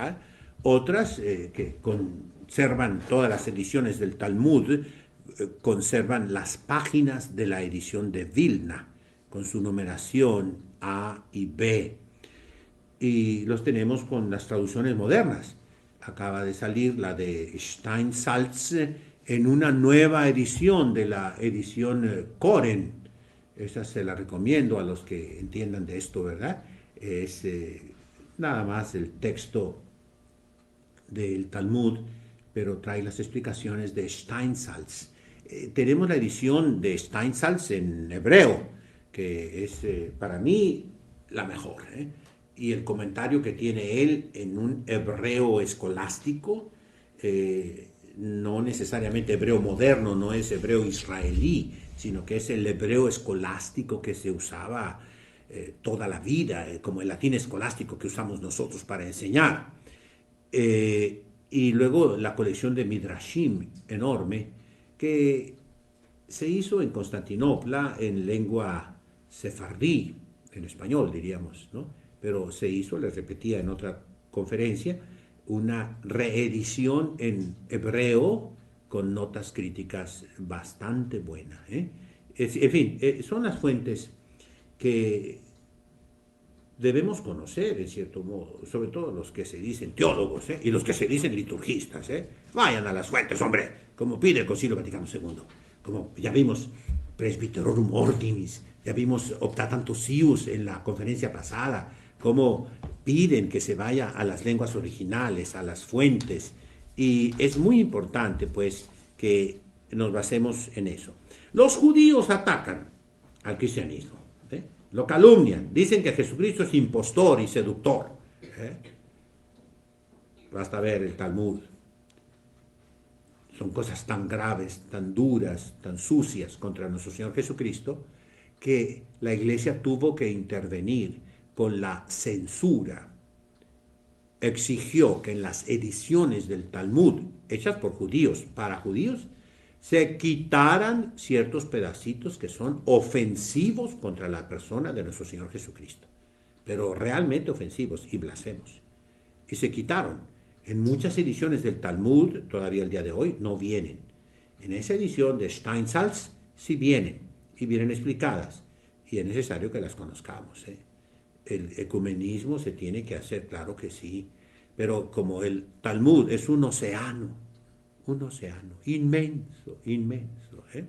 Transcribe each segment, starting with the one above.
¿verdad? Otras que conservan todas las ediciones del Talmud, conservan las páginas de la edición de Vilna, con su numeración A y B. Y los tenemos con las traducciones modernas. Acaba de salir la de Steinsaltz en una nueva edición de la edición Koren. Esa se la recomiendo a los que entiendan de esto, ¿verdad? Es nada más el texto del Talmud, pero trae las explicaciones de Steinsaltz. Tenemos la edición de Steinsaltz en hebreo, que es para mí la mejor, ¿eh? Y el comentario que tiene él en un hebreo escolástico, no necesariamente hebreo moderno, no es hebreo israelí, sino que es el hebreo escolástico que se usaba toda la vida, como el latín escolástico que usamos nosotros para enseñar. Y luego la colección de Midrashim enorme que se hizo en Constantinopla en lengua sefardí, en español diríamos, ¿no? Pero se hizo, les repetía en otra conferencia, una reedición en hebreo con notas críticas bastante buenas, ¿eh? En fin, son las fuentes que debemos conocer, en cierto modo, sobre todo los que se dicen teólogos, ¿eh? Y los que se dicen liturgistas, ¿eh? Vayan a las fuentes, hombre, como pide el Concilio Vaticano II, como ya vimos Presbyterorum Ordinis, ya vimos Optatantus Ius en la conferencia pasada, como piden que se vaya a las lenguas originales, a las fuentes, y es muy importante, pues, que nos basemos en eso. Los judíos atacan al cristianismo, ¿eh? Lo calumnian, dicen que Jesucristo es impostor y seductor, ¿eh? Basta ver el Talmud. Son cosas tan graves, tan duras, tan sucias contra nuestro Señor Jesucristo, que la Iglesia tuvo que intervenir con la censura. Exigió que en las ediciones del Talmud, hechas por judíos, para judíos, se quitaran ciertos pedacitos que son ofensivos contra la persona de nuestro Señor Jesucristo, pero realmente ofensivos y blasfemos. Y se quitaron. En muchas ediciones del Talmud, todavía el día de hoy, no vienen. En esa edición de Steinsaltz sí vienen, y vienen explicadas, y es necesario que las conozcamos, ¿eh? El ecumenismo se tiene que hacer, claro que sí, pero como el Talmud es un océano inmenso, inmenso, ¿eh?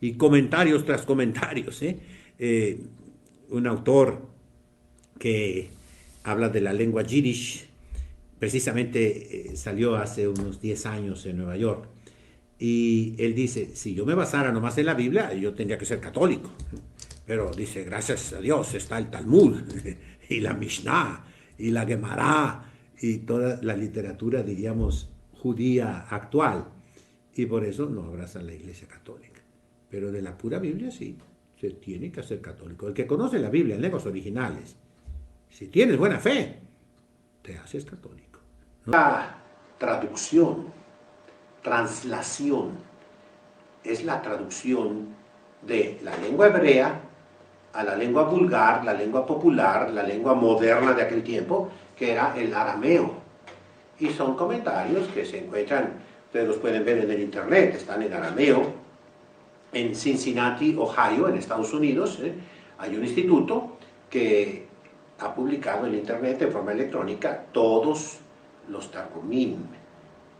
Y comentarios tras comentarios, ¿eh? Un autor que habla de la lengua yiddish, precisamente salió hace unos 10 años en Nueva York, y él dice, si yo me basara nomás en la Biblia, yo tendría que ser católico. Pero dice, gracias a Dios está el Talmud, y la Mishnah, y la Gemara, y toda la literatura, diríamos, judía actual. Y por eso no abrazan la Iglesia Católica. Pero de la pura Biblia sí, se tiene que hacer católico. El que conoce la Biblia en lenguas originales, si tienes buena fe, te haces católico. La traducción, translación, es la traducción de la lengua hebrea a la lengua vulgar, la lengua popular, la lengua moderna de aquel tiempo, que era el arameo. Y son comentarios que se encuentran, ustedes los pueden ver en el internet, están en arameo. En Cincinnati, Ohio, en Estados Unidos, hay un instituto que ha publicado en internet en forma electrónica todos los Targumim,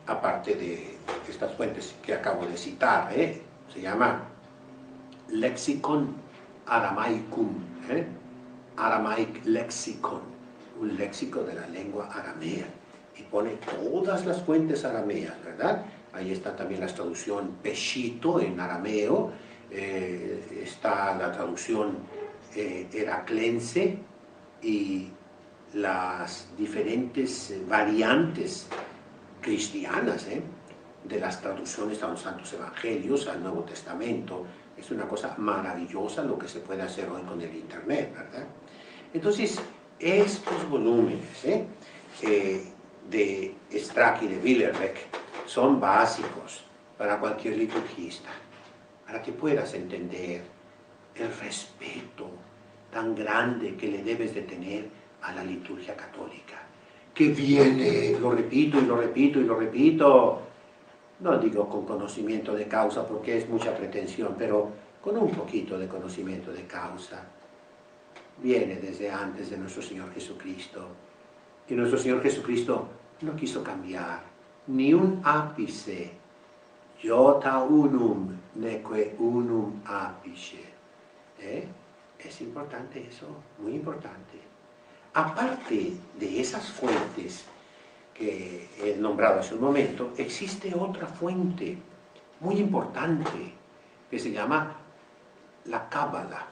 aparte de estas fuentes que acabo de citar, se llama Lexicon Aramaicum, Aramaic Lexicon, un léxico de la lengua aramea, y pone todas las fuentes arameas, ¿verdad? Ahí está también la traducción Peshito en arameo, está la traducción heraclense y las diferentes variantes cristianas, de las traducciones a los Santos Evangelios, al Nuevo Testamento. Es una cosa maravillosa lo que se puede hacer hoy con el internet, ¿verdad? Entonces, estos volúmenes de Strack y de Billerbeck son básicos para cualquier liturgista, para que puedas entender el respeto tan grande que le debes de tener a la liturgia católica. que viene, lo repito y lo repito y lo repito, no digo con conocimiento de causa porque es mucha pretensión, pero con un poquito de conocimiento de causa, viene desde antes de nuestro Señor Jesucristo. Y nuestro Señor Jesucristo no quiso cambiar ni un ápice, iota unum, neque unum ápice. Es importante eso, muy importante. Aparte de esas fuentes que he nombrado hace un momento, existe otra fuente muy importante que se llama la Cábala.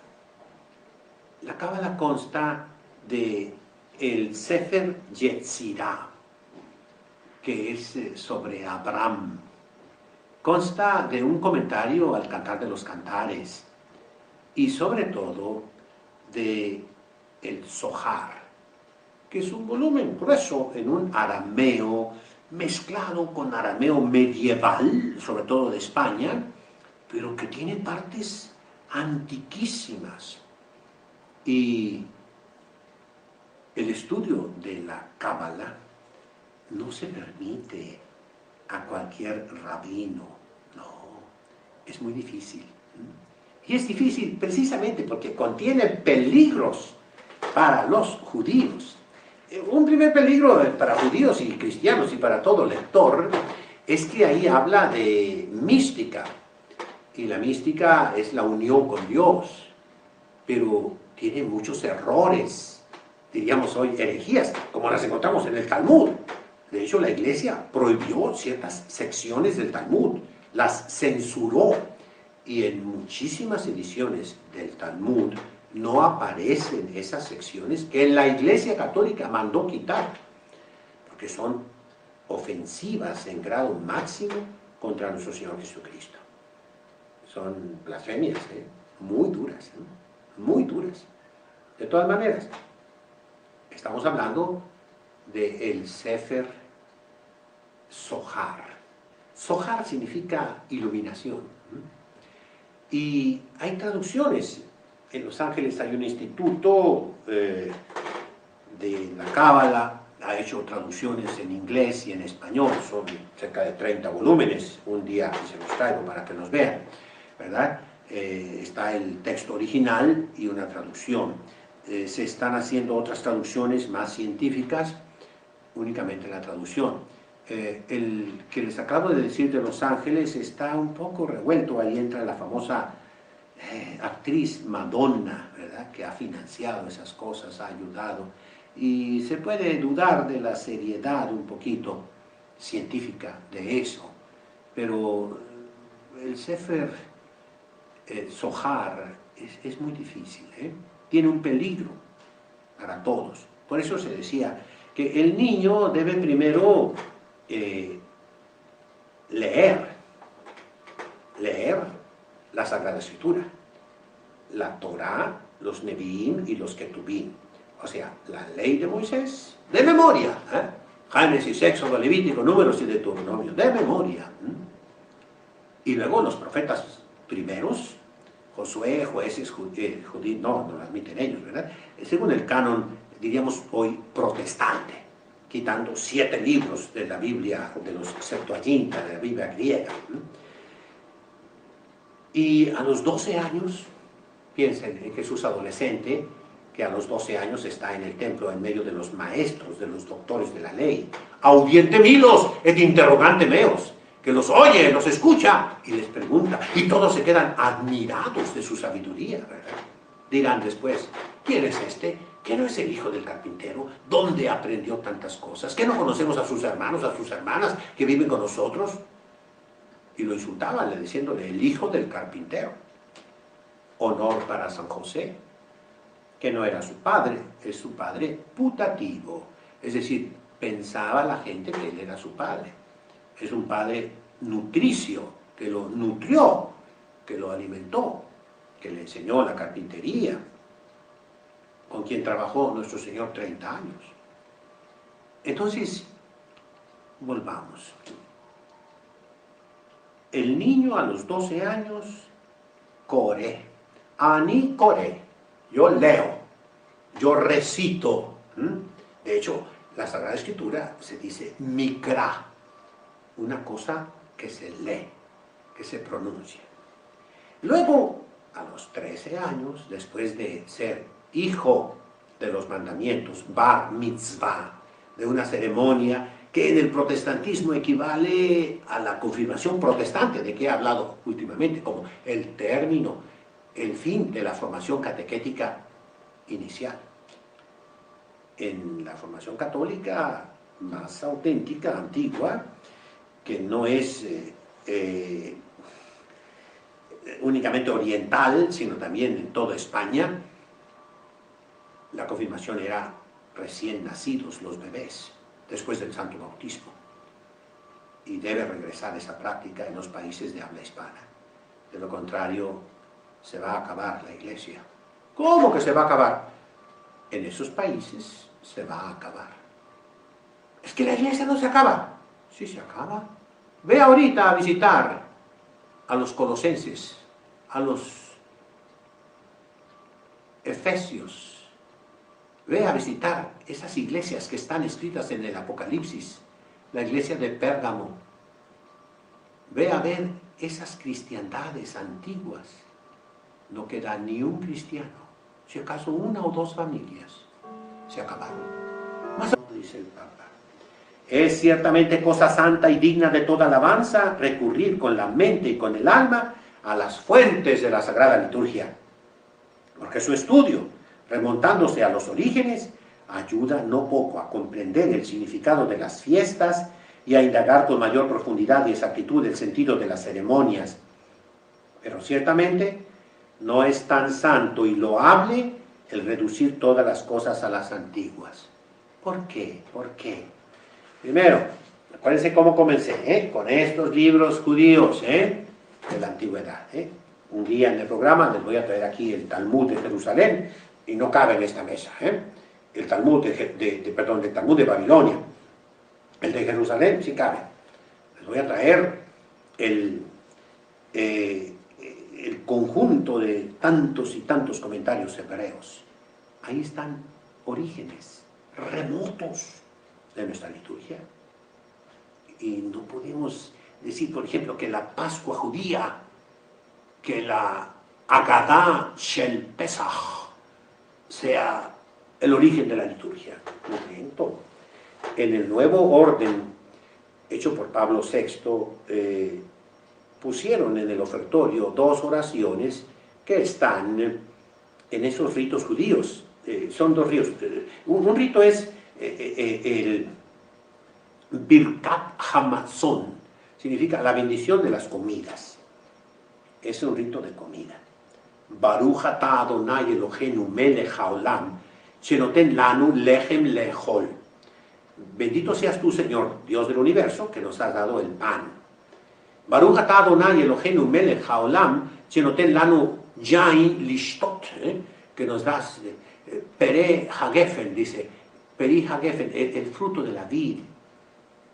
La Cábala consta de el Sefer Yetzirah, que es sobre Abraham. Consta de un comentario al Cantar de los Cantares y sobre todo de el Zohar, que es un volumen grueso en un arameo mezclado con arameo medieval, sobre todo de España, pero que tiene partes antiquísimas. Y el estudio de la Cábala no se permite a cualquier rabino, no, es muy difícil. Y es difícil precisamente porque contiene peligros para los judíos. Un primer peligro para judíos y cristianos y para todo lector es que ahí habla de mística. Y la mística es la unión con Dios, pero tiene muchos errores, diríamos hoy herejías, como las encontramos en el Talmud. De hecho, la Iglesia prohibió ciertas secciones del Talmud, las censuró, y en muchísimas ediciones del Talmud no aparecen esas secciones que la Iglesia Católica mandó quitar, porque son ofensivas en grado máximo contra nuestro Señor Jesucristo. Son blasfemias, muy duras, muy duras. De todas maneras, estamos hablando del Sefer Zohar. Zohar significa iluminación. Y hay traducciones. En Los Ángeles hay un instituto de la Cábala, ha hecho traducciones en inglés y en español, son cerca de 30 volúmenes, un día se los traigo para que los vean, ¿verdad? Está el texto original y una traducción. Se están haciendo otras traducciones más científicas, únicamente la traducción. El que les acabo de decir de Los Ángeles está un poco revuelto, ahí entra la famosa actriz Madonna, ¿verdad?, que ha financiado esas cosas, ha ayudado, y se puede dudar de la seriedad un poquito científica de eso, pero el Sefer Zohar es muy difícil, tiene un peligro para todos. Por eso se decía que el niño debe primero leer la Sagrada Escritura, la Torá, los Nevi'im y los Ketubim, o sea, la ley de Moisés, de memoria, Génesis, Éxodo, Levítico, Números y Deuteronomio, de memoria. Y luego los profetas primeros, Josué, Jueces, Judí, no lo admiten ellos, ¿verdad? Según el canon, diríamos hoy, protestante, quitando 7 libros de la Biblia, de los Septuaginta, de la Biblia griega. Y a los 12 años, piensen en Jesús adolescente, que a los 12 años está en el templo en medio de los maestros, de los doctores de la ley. Audiente milos et interrogante meos, que los oye, los escucha y les pregunta, y todos se quedan admirados de su sabiduría, ¿verdad? Dirán después, ¿quién es este? ¿Que no es el hijo del carpintero? ¿Dónde aprendió tantas cosas? ¿Que no conocemos a sus hermanos, a sus hermanas que viven con nosotros? Y lo insultaban, diciéndole, el hijo del carpintero. Honor para San José, que no era su padre, es su padre putativo. Es decir, pensaba la gente que él era su padre. Es un padre nutricio, que lo nutrió, que lo alimentó, que le enseñó la carpintería, con quien trabajó nuestro Señor 30 años. Entonces, volvamos. El niño a los 12 años, core, ani core, yo leo, yo recito. De hecho, La Sagrada Escritura se dice Mikra, una cosa que se lee, que se pronuncia. Luego, a los 13 años, después de ser hijo de los mandamientos, bar mitzvah, de una ceremonia que en el protestantismo equivale a la confirmación protestante, de que he hablado últimamente, como el término, el fin de la formación catequética inicial. En la formación católica más auténtica, antigua, que no es únicamente oriental, sino también en toda España, la confirmación era recién nacidos, los bebés, después del santo bautismo. Y debe regresar esa práctica en los países de habla hispana. De lo contrario, se va a acabar la iglesia. ¿Cómo que se va a acabar? En esos países se va a acabar. Es que la iglesia no se acaba. Sí se acaba. Ve ahorita a visitar a los colosenses, a los efesios. Ve a visitar esas iglesias que están escritas en el Apocalipsis, la iglesia de Pérgamo. Ve a ver esas cristiandades antiguas. No queda ni un cristiano. Si acaso una o dos familias se acabaron. Más dice el Papa. Es ciertamente cosa santa y digna de toda alabanza recurrir con la mente y con el alma a las fuentes de la Sagrada Liturgia, porque su estudio, remontándose a los orígenes, ayuda no poco a comprender el significado de las fiestas y a indagar con mayor profundidad y exactitud el sentido de las ceremonias. Pero ciertamente no es tan santo y loable el reducir todas las cosas a las antiguas. ¿Por qué? ¿Por qué? Primero, acuérdense cómo comencé, con estos libros judíos de la antigüedad. Un día en el programa les voy a traer aquí el Talmud de Jerusalén, y no cabe en esta mesa. El Talmud el Talmud de Babilonia. El de Jerusalén sí cabe. Les voy a traer el conjunto de tantos y tantos comentarios hebreos. Ahí están orígenes remotos de nuestra liturgia. Y no podemos decir, por ejemplo, que la Pascua judía, que la Agadá Shel Pesach sea el origen de la liturgia. No miento. En el nuevo orden hecho por Pablo VI, pusieron en el ofertorio dos oraciones que están en esos ritos judíos. Son dos ritos. Un rito es el Birkat Hamazon, significa la bendición de las comidas. Es un rito de comida. Baruch atah Adonai Eloheinu melech haolam, shenoten lanu lechem lechol. Bendito seas tú, Señor, Dios del universo, que nos has dado el pan. Baruch atah Adonai Eloheinu melech haolam, shenoten lanu yain lishtot, que nos das pere hagefen, dice, peri hagefen, el fruto de la vid.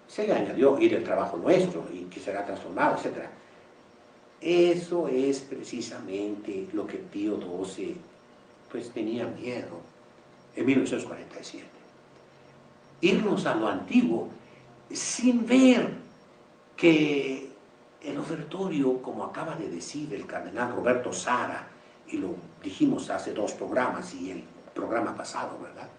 Se le añadió ir el trabajo nuestro y que será transformado, etc. Eso es precisamente lo que Pío XII pues tenía miedo en 1947. Irnos a lo antiguo sin ver que el ofertorio, como acaba de decir el cardenal Roberto Sara, y lo dijimos hace dos programas y el programa pasado, ¿verdad?